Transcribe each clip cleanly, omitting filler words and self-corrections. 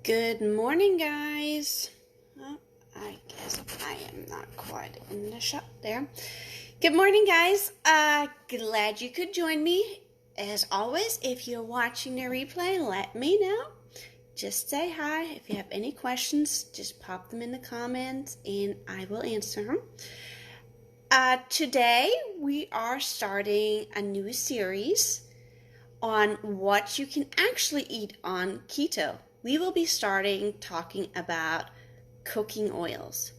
Good morning, guys. Oh, I guess I am not quite in the shot there. Good morning, guys. Glad you could join me. As always, if you're watching the replay, let me know. Just say hi. If you have any questions, just pop them in the comments and I will answer them. Today, we are starting a new series on what you can actually eat on keto. We will be starting talking about cooking oils.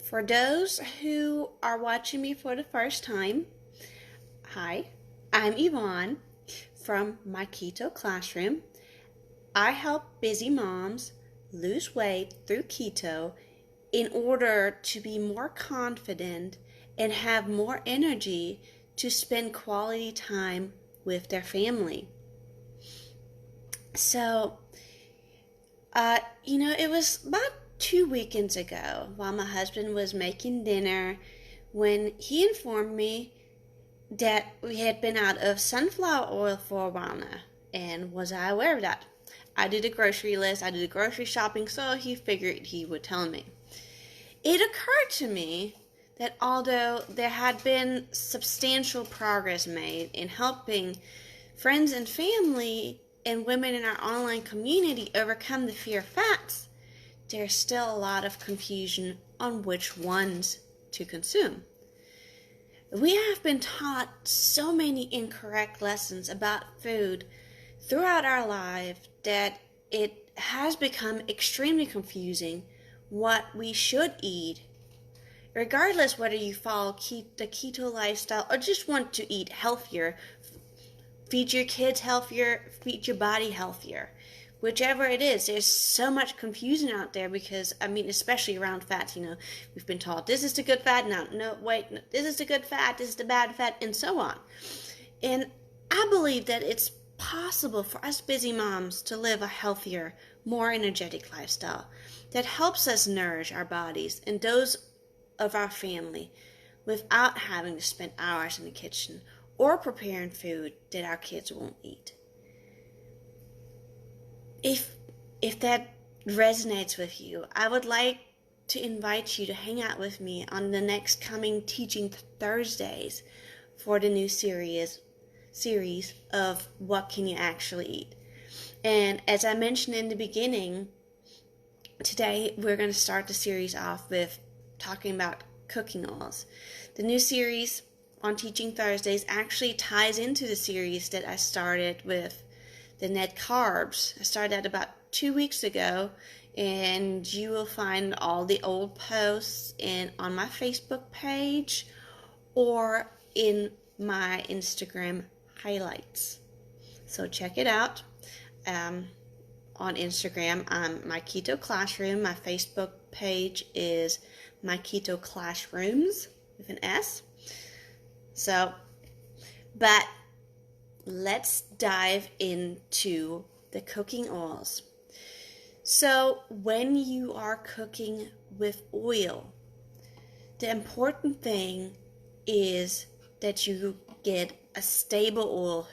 For those who are watching me for the first time, hi, I'm Yvonne from My Keto Classroom. I help busy moms lose weight through keto in order to be more confident and have more energy to spend quality time with their family. So, it was about 2 weekends ago while my husband was making dinner when he informed me that we had been out of sunflower oil for a while now. And was I aware of that? I did a grocery list, I did a grocery shopping, so he figured he would tell me. It occurred to me that although there had been substantial progress made in helping friends and family and women in our online community overcome the fear of fats, there's still a lot of confusion on which ones to consume. We have been taught so many incorrect lessons about food throughout our life that it has become extremely confusing what we should eat, regardless whether you follow the keto lifestyle or just want to eat healthier, feed your kids healthier, feed your body healthier. Whichever it is, there's so much confusion out there because, especially around fats, we've been taught this is the good fat, no, this is the good fat, this is the bad fat, and so on. And I believe that it's possible for us busy moms to live a healthier, more energetic lifestyle that helps us nourish our bodies and those of our family without having to spend hours in the kitchen or preparing food that our kids won't eat. If that resonates with you, I would like to invite you to hang out with me on the next coming Teaching Thursdays for the new series of What Can You Actually Eat. And as I mentioned in the beginning, today we're going to start the series off with talking about cooking oils. The new series on Teaching Thursdays actually ties into the series that I started with the net carbs. I started that about 2 weeks ago, and you will find all the old posts on my Facebook page or in my Instagram highlights. So check it out. On Instagram, I'm My Keto Classroom. My Facebook page is My Keto Classrooms with an S. But let's dive into the cooking oils. So when you are cooking with oil, the important thing is that you get a stable oil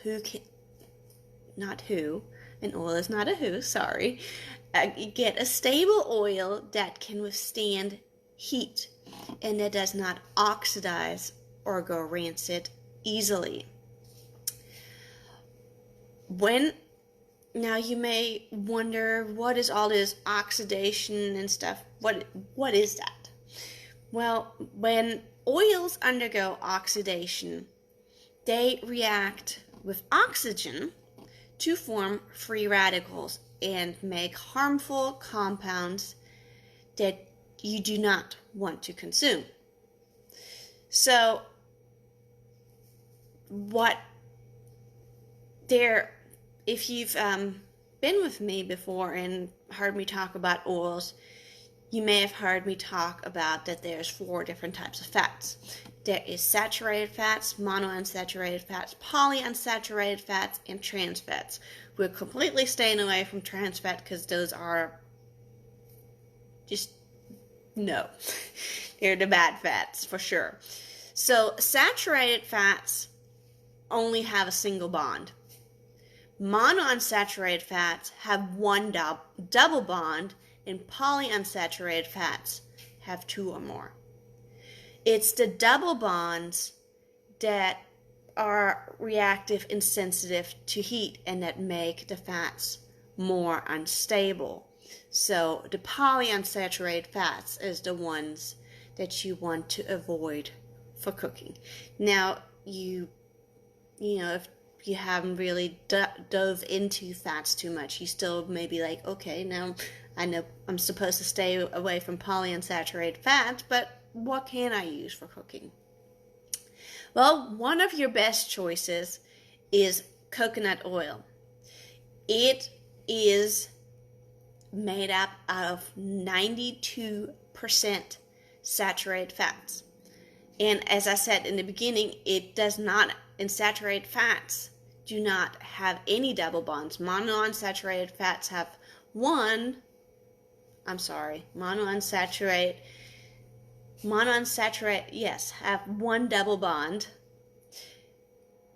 an oil is not a who, sorry. Get a stable oil that can withstand heat and that does not oxidize or go rancid easily. Now you may wonder, what is all this oxidation and stuff? What is that? Well, when oils undergo oxidation, they react with oxygen to form free radicals and make harmful compounds that you do not want to consume. So, if you've been with me before and heard me talk about oils, you may have heard me talk about that there's 4 different types of fats. There is saturated fats, monounsaturated fats, polyunsaturated fats, and trans fats. We're completely staying away from trans fat because those are no. They're the bad fats for sure. So saturated fats only have a single bond. Monounsaturated fats have one double bond, and polyunsaturated fats have two or more. It's the double bonds that are reactive and sensitive to heat and that make the fats more unstable. So the polyunsaturated fats is the ones that you want to avoid for cooking. Now, you know, if you haven't really dove into fats too much, you still may be like, okay, now I know I'm supposed to stay away from polyunsaturated fats, but what can I use for cooking? Well, one of your best choices is coconut oil. It is made up out of 92% saturated fats. And as I said in the beginning, it does not, and saturated fats do not have any double bonds. Monounsaturated fats have have one double bond.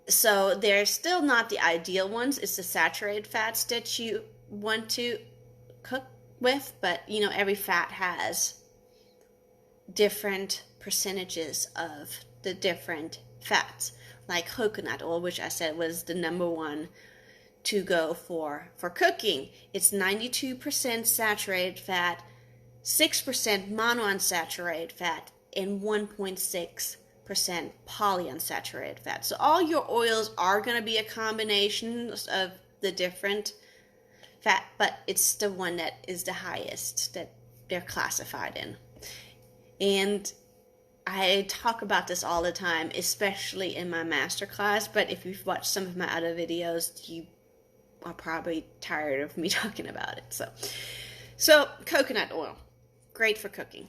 So they're still not the ideal ones. It's the saturated fats that you want to cook with, but you know, every fat has different percentages of the different fats. Like coconut oil, which I said was the number one to go for cooking. It's 92% saturated fat, 6% monounsaturated fat, and 1.6% polyunsaturated fat. So all your oils are going to be a combination of the different fat, but it's the one that is the highest that they're classified in. And I talk about this all the time, especially in my masterclass, but if you've watched some of my other videos, you are probably tired of me talking about it. So coconut oil, great for cooking.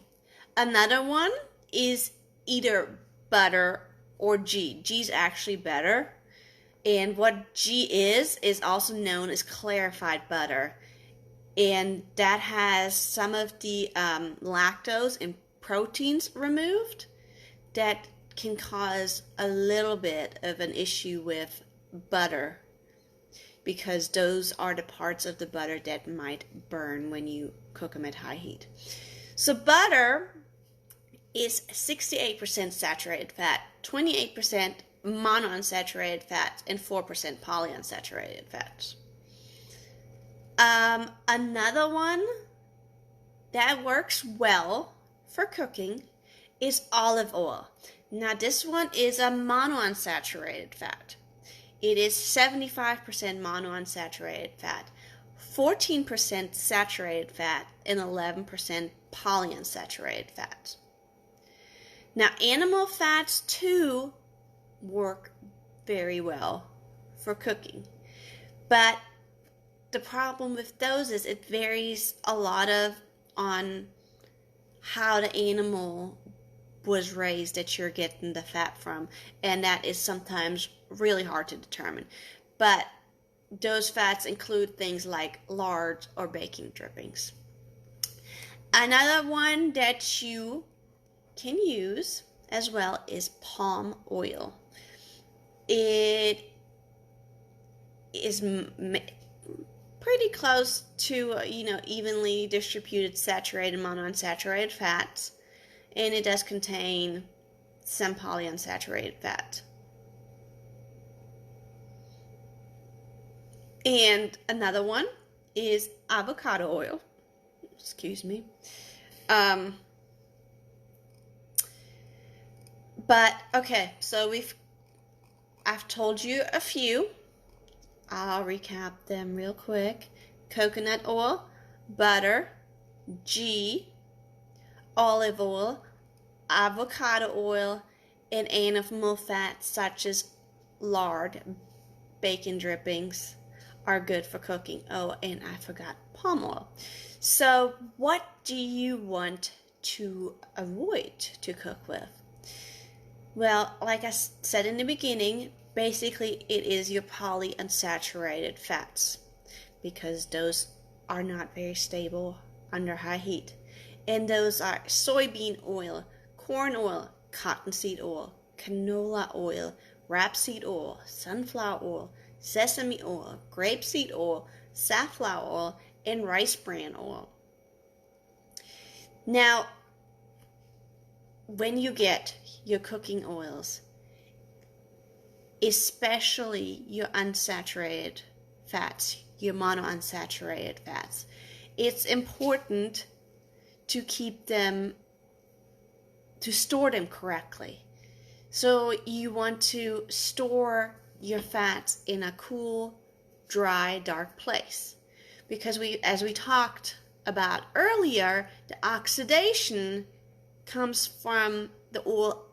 Another one is either butter or ghee. Ghee's actually better. And what ghee is also known as clarified butter. And that has some of the lactose and proteins removed that can cause a little bit of an issue with butter, because those are the parts of the butter that might burn when you cook them at high heat. So butter is 68% saturated fat, 28% monounsaturated fats, and 4% polyunsaturated fats. Another one that works well for cooking is olive oil. Now this one is a monounsaturated fat. It is 75% monounsaturated fat, 14% saturated fat, and 11% polyunsaturated fat. Now animal fats too work very well for cooking, but the problem with those is it varies a lot on how the animal was raised that you're getting the fat from, and that is sometimes really hard to determine. But those fats include things like lard or baking drippings. Another one that you can use as well is palm oil. It is pretty close to evenly distributed saturated and monounsaturated fats, and it does contain some polyunsaturated fat. And another one is avocado oil. Excuse me. But okay, so I've told you a few. I'll recap them real quick. Coconut oil, butter, ghee, olive oil, avocado oil, and animal fats such as lard, bacon drippings are good for cooking. Oh, and I forgot palm oil. So what do you want to avoid to cook with? Well, like I said in the beginning, basically it is your polyunsaturated fats, because those are not very stable under high heat. And those are soybean oil, corn oil, cottonseed oil, canola oil, rapeseed oil, sunflower oil, sesame oil, grapeseed oil, safflower oil, and rice bran oil. Now, when you get your cooking oils, especially your unsaturated fats, your monounsaturated fats, it's important to store them correctly. So you want to store your fats in a cool, dry, dark place. Because as we talked about earlier, the oxidation comes from the oil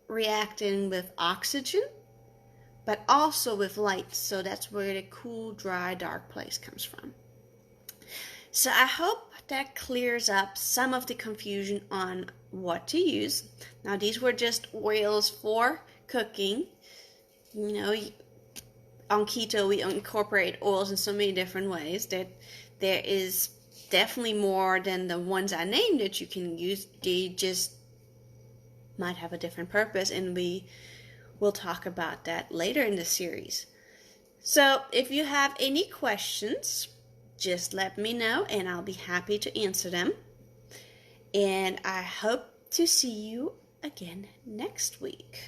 reacting with oxygen, but also with light. So that's where the cool, dry, dark place comes from. So I hope that clears up some of the confusion on what to use. Now, these were just oils for cooking. You know, on keto, we incorporate oils in so many different ways that there is definitely more than the ones I named that you can use. They just might have a different purpose, and we will talk about that later in the series. So if you have any questions, just let me know and I'll be happy to answer them. And I hope to see you again next week.